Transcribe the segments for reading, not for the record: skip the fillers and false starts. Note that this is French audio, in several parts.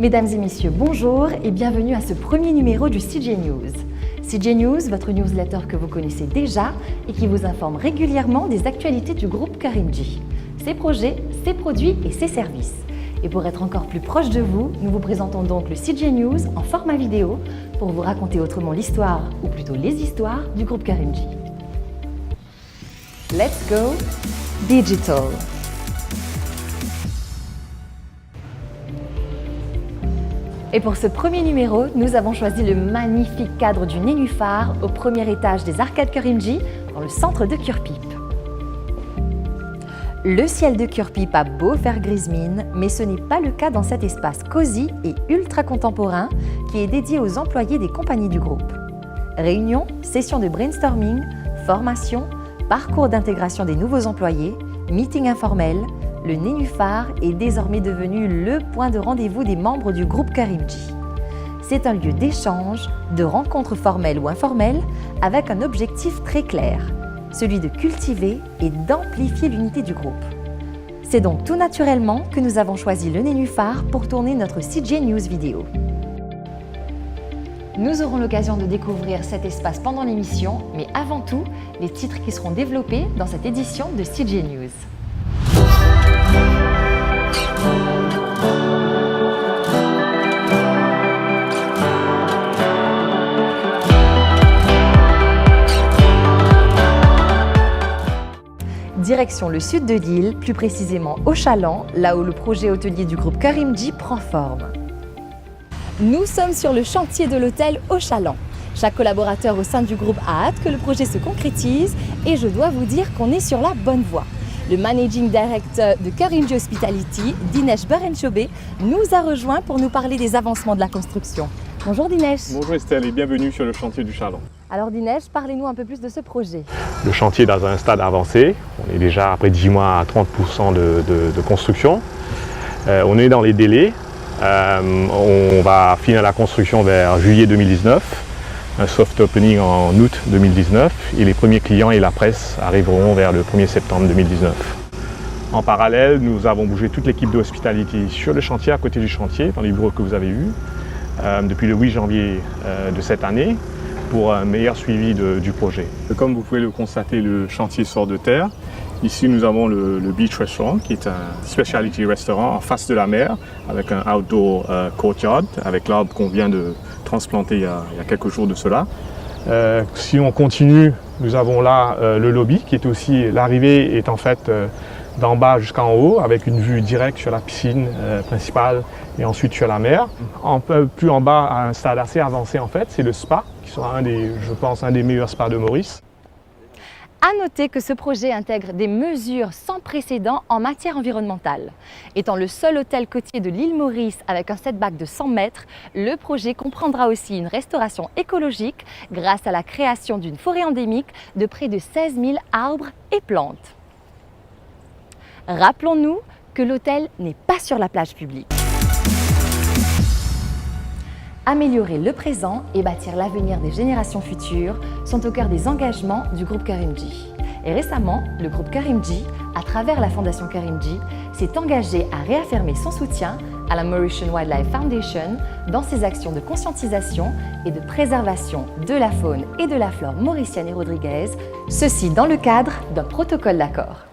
Mesdames et messieurs, bonjour et bienvenue à ce premier numéro du CJ News. CJ News, votre newsletter que vous connaissez déjà et qui vous informe régulièrement des actualités du groupe Karimjee, ses projets, ses produits et ses services. Et pour être encore plus proche de vous, nous vous présentons donc le CJ News en format vidéo pour vous raconter autrement l'histoire, ou plutôt les histoires, du groupe Karimjee. Let's go digital! Et pour ce premier numéro, nous avons choisi le magnifique cadre du Nénuphar au premier étage des arcades Karimjee, dans le centre de Kurpip. Le ciel de Kurpip a beau faire grise mine, mais ce n'est pas le cas dans cet espace cosy et ultra contemporain qui est dédié aux employés des compagnies du groupe. Réunions, sessions de brainstorming, formations, parcours d'intégration des nouveaux employés, meetings informels, le Nénuphar est désormais devenu le point de rendez-vous des membres du groupe Karimjee. C'est un lieu d'échange, de rencontres formelles ou informelles, avec un objectif très clair, celui de cultiver et d'amplifier l'unité du groupe. C'est donc tout naturellement que nous avons choisi le Nénuphar pour tourner notre CJ News vidéo. Nous aurons l'occasion de découvrir cet espace pendant l'émission, mais avant tout, les titres qui seront développés dans cette édition de CJ News. Direction le sud de l'île, plus précisément au Chaland, là où le projet hôtelier du groupe Karimjee prend forme. Nous sommes sur le chantier de l'hôtel au Chaland. Chaque collaborateur au sein du groupe a hâte que le projet se concrétise et je dois vous dire qu'on est sur la bonne voie. Le Managing Director de Karimjee Hospitality, Dinesh Barenchobe, nous a rejoints pour nous parler des avancements de la construction. Bonjour Dinesh. Bonjour Estelle et bienvenue sur le chantier du Chaland. Alors Dinesh, parlez-nous un peu plus de ce projet. Le chantier est dans un stade avancé. On est déjà après 10 mois à 30% de construction. On est dans les délais. On va finir la construction vers juillet 2019. Un soft opening en août 2019 et les premiers clients et la presse arriveront vers le 1er septembre 2019. En parallèle, nous avons bougé toute l'équipe de Hospitality sur le chantier, à côté du chantier, dans les bureaux que vous avez vus, depuis le 8 janvier de cette année, pour un meilleur suivi du projet. Comme vous pouvez le constater, le chantier sort de terre. Ici, nous avons le Beach Restaurant, qui est un specialty restaurant en face de la mer, avec un outdoor courtyard, avec l'arbre qu'on vient de transplanté il y a quelques jours de cela. Si on continue, nous avons là le lobby qui est aussi, l'arrivée est en fait d'en bas jusqu'en haut avec une vue directe sur la piscine principale et ensuite sur la mer. Un peu plus en bas, à un stade assez avancé en fait, c'est le spa qui sera je pense, un des meilleurs spas de Maurice. À noter que ce projet intègre des mesures sans précédent en matière environnementale. Étant le seul hôtel côtier de l'île Maurice avec un setback de 100 mètres, le projet comprendra aussi une restauration écologique grâce à la création d'une forêt endémique de près de 16 000 arbres et plantes. Rappelons-nous que l'hôtel n'est pas sur la plage publique. Améliorer le présent et bâtir l'avenir des générations futures sont au cœur des engagements du groupe Karimjee. Et récemment, le groupe Karimjee, à travers la Fondation Karimjee, s'est engagé à réaffirmer son soutien à la Mauritian Wildlife Foundation dans ses actions de conscientisation et de préservation de la faune et de la flore mauricienne et rodriguaise, ceci dans le cadre d'un protocole d'accord.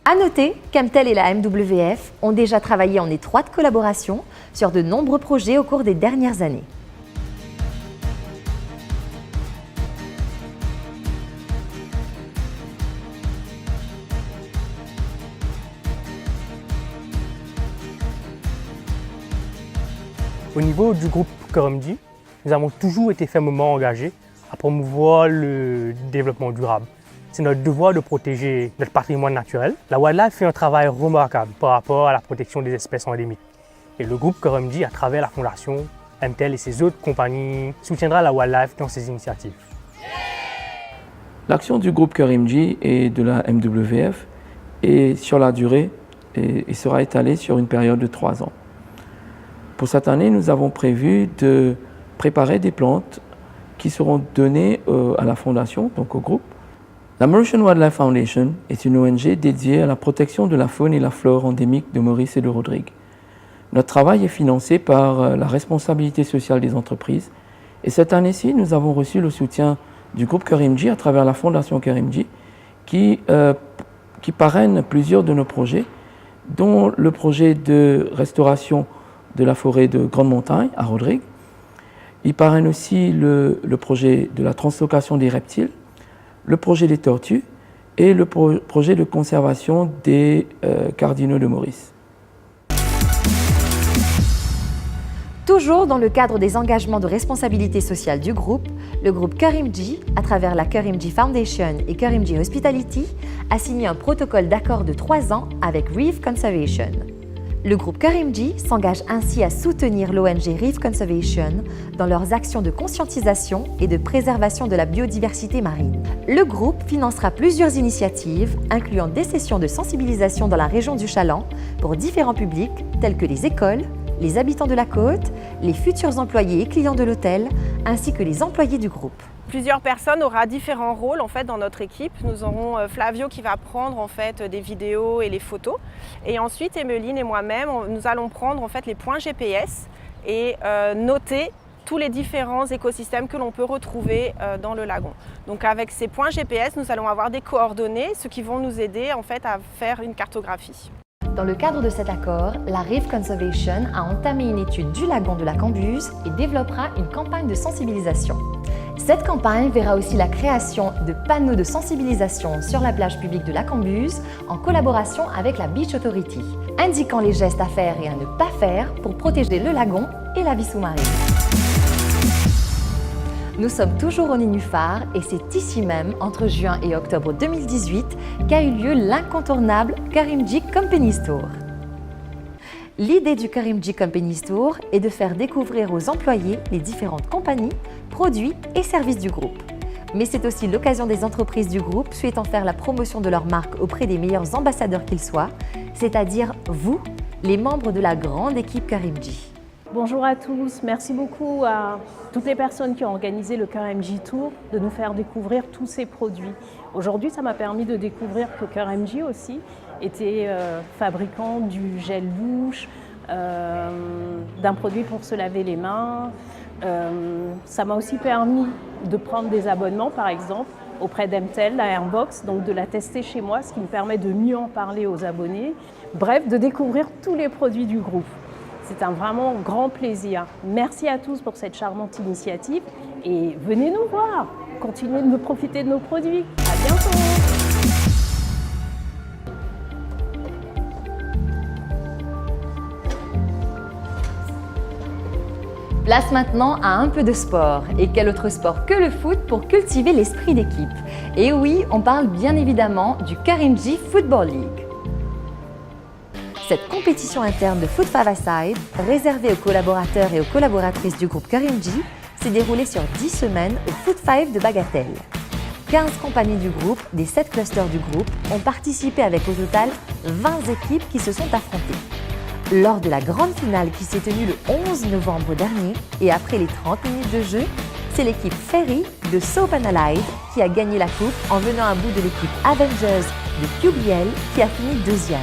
À noter qu'Amtel et la MWF ont déjà travaillé en étroite collaboration sur de nombreux projets au cours des dernières années. Au niveau du groupe Karimjee, nous avons toujours été fermement engagés à promouvoir le développement durable. C'est notre devoir de protéger notre patrimoine naturel. La Wildlife fait un travail remarquable par rapport à la protection des espèces endémiques. Et le groupe Karimjee, à travers la fondation, Amtel et ses autres compagnies, soutiendra la Wildlife dans ses initiatives. L'action du groupe Karimjee et de la MWF est sur la durée et sera étalée sur une période de 3 ans. Pour cette année, nous avons prévu de préparer des plantes qui seront données à la fondation, donc au groupe, La Mauritian Wildlife Foundation est une ONG dédiée à la protection de la faune et la flore endémique de Maurice et de Rodrigue. Notre travail est financé par la responsabilité sociale des entreprises et cette année-ci, nous avons reçu le soutien du groupe Karimjee à travers la Fondation Karimjee qui parraine plusieurs de nos projets, dont le projet de restauration de la forêt de Grande Montagne à Rodrigue. Il parraine aussi le projet de la translocation des reptiles, le projet des tortues et le projet de conservation des cardinaux de Maurice. Toujours dans le cadre des engagements de responsabilité sociale du groupe, le groupe Karimjee, à travers la Karimjee Foundation et Karimjee Hospitality, a signé un protocole d'accord de 3 ans avec Reef Conservation. Le groupe Karimjee s'engage ainsi à soutenir l'ONG Reef Conservation dans leurs actions de conscientisation et de préservation de la biodiversité marine. Le groupe financera plusieurs initiatives, incluant des sessions de sensibilisation dans la région du Chaland pour différents publics tels que les écoles, les habitants de la côte, les futurs employés et clients de l'hôtel, ainsi que les employés du groupe. Plusieurs personnes auront différents rôles en fait dans notre équipe. Nous aurons Flavio qui va prendre en fait des vidéos et les photos, et ensuite Emeline et moi-même nous allons prendre en fait les points GPS et noter tous les différents écosystèmes que l'on peut retrouver dans le lagon. Donc avec ces points GPS, nous allons avoir des coordonnées, ce qui vont nous aider en fait à faire une cartographie. Dans le cadre de cet accord, la Reef Conservation a entamé une étude du lagon de la Cambuse et développera une campagne de sensibilisation. Cette campagne verra aussi la création de panneaux de sensibilisation sur la plage publique de la Cambuse en collaboration avec la Beach Authority, indiquant les gestes à faire et à ne pas faire pour protéger le lagon et la vie sous-marine. Nous sommes toujours au Nénuphar et c'est ici même, entre juin et octobre 2018, qu'a eu lieu l'incontournable Karimjee Company Tour. L'idée du Karimjee Company Tour est de faire découvrir aux employés les différentes compagnies, produits et services du groupe. Mais c'est aussi l'occasion des entreprises du groupe souhaitant faire la promotion de leur marque auprès des meilleurs ambassadeurs qu'ils soient, c'est-à-dire vous, les membres de la grande équipe Karimjee. Bonjour à tous, merci beaucoup à toutes les personnes qui ont organisé le Karimjee Tour de nous faire découvrir tous ces produits. Aujourd'hui, ça m'a permis de découvrir que Karimjee aussi était fabricant du gel douche, d'un produit pour se laver les mains. Ça m'a aussi permis de prendre des abonnements, par exemple, auprès d'Emtel, la Airbox, donc de la tester chez moi, ce qui me permet de mieux en parler aux abonnés. Bref, de découvrir tous les produits du groupe. C'est un vraiment grand plaisir. Merci à tous pour cette charmante initiative et venez nous voir, continuez de profiter de nos produits. À bientôt. Place maintenant à un peu de sport. Et quel autre sport que le foot pour cultiver l'esprit d'équipe? Et oui, on parle bien évidemment du Karimjee Football League. Cette compétition interne de Foot 5-a-side, réservée aux collaborateurs et aux collaboratrices du groupe Karimjee, s'est déroulée sur 10 semaines au Foot 5 de Bagatelle. 15 compagnies du groupe, des 7 clusters du groupe, ont participé avec au total 20 équipes qui se sont affrontées. Lors de la grande finale qui s'est tenue le 11 novembre dernier, et après les 30 minutes de jeu, c'est l'équipe Ferry de Soap & Allied qui a gagné la coupe en venant à bout de l'équipe Avengers de QBL qui a fini deuxième.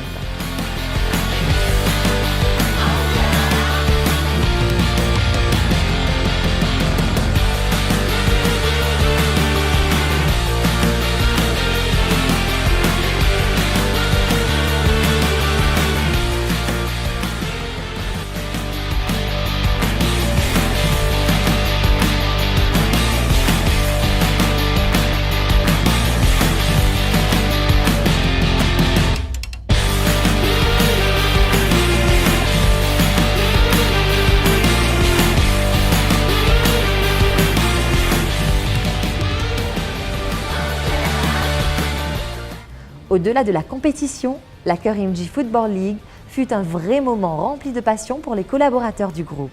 Au-delà de la compétition, la Karimjee Football League fut un vrai moment rempli de passion pour les collaborateurs du groupe.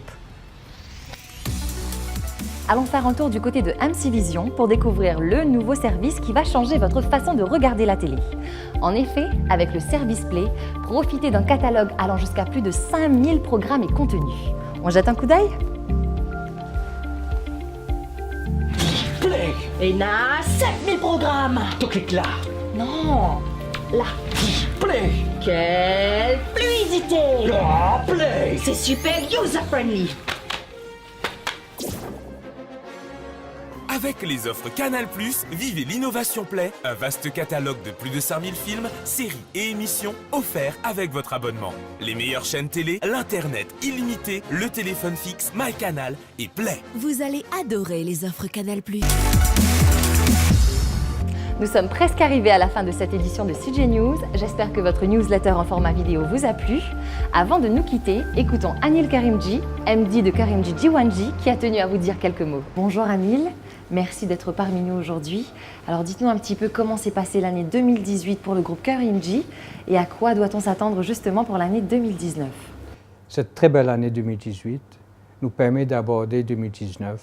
Allons faire un tour du côté de MC Vision pour découvrir le nouveau service qui va changer votre façon de regarder la télé. En effet, avec le Service Play, profitez d'un catalogue allant jusqu'à plus de 5000 programmes et contenus. On jette un coup d'œil ? Play. Et n'a 7000 programmes. Tout clique là. Non, là. Play. Quelle fluidité. Ah, play. C'est super user-friendly. Avec les offres Canal+, vivez l'innovation Play, un vaste catalogue de plus de 5000 films, séries et émissions offerts avec votre abonnement. Les meilleures chaînes télé, l'internet illimité, le téléphone fixe, MyCanal et Play. Vous allez adorer les offres Canal+. Nous sommes presque arrivés à la fin de cette édition de CJ News. J'espère que votre newsletter en format vidéo vous a plu. Avant de nous quitter, écoutons Anil Karimji, MD de Karimji Jiwanji, qui a tenu à vous dire quelques mots. Bonjour Anil, merci d'être parmi nous aujourd'hui. Alors dites-nous un petit peu comment s'est passée l'année 2018 pour le groupe Karimji et à quoi doit-on s'attendre justement pour l'année 2019. Cette très belle année 2018 nous permet d'aborder 2019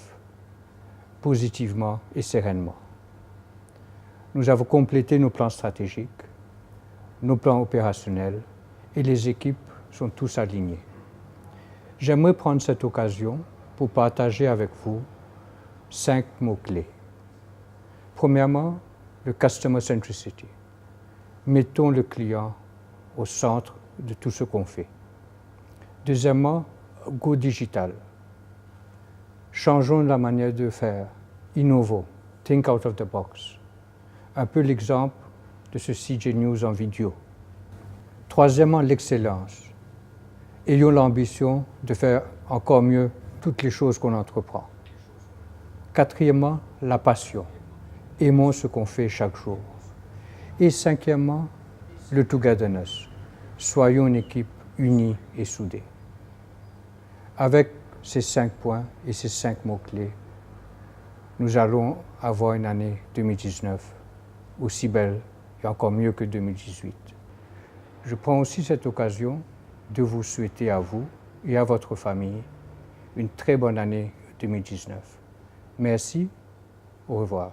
positivement et sereinement. Nous avons complété nos plans stratégiques, nos plans opérationnels et les équipes sont tous alignées. J'aimerais prendre cette occasion pour partager avec vous 5 mots-clés. Premièrement, le Customer Centricity. Mettons le client au centre de tout ce qu'on fait. Deuxièmement, Go Digital. Changeons la manière de faire, innovons, think out of the box. Un peu l'exemple de ce CJ News en vidéo. Troisièmement, l'excellence. Ayons l'ambition de faire encore mieux toutes les choses qu'on entreprend. Quatrièmement, la passion. Aimons ce qu'on fait chaque jour. Et cinquièmement, le togetherness. Soyons une équipe unie et soudée. Avec ces 5 points et ces 5 mots-clés, nous allons avoir une année 2019 aussi belle et encore mieux que 2018. Je prends aussi cette occasion de vous souhaiter à vous et à votre famille une très bonne année 2019. Merci, au revoir.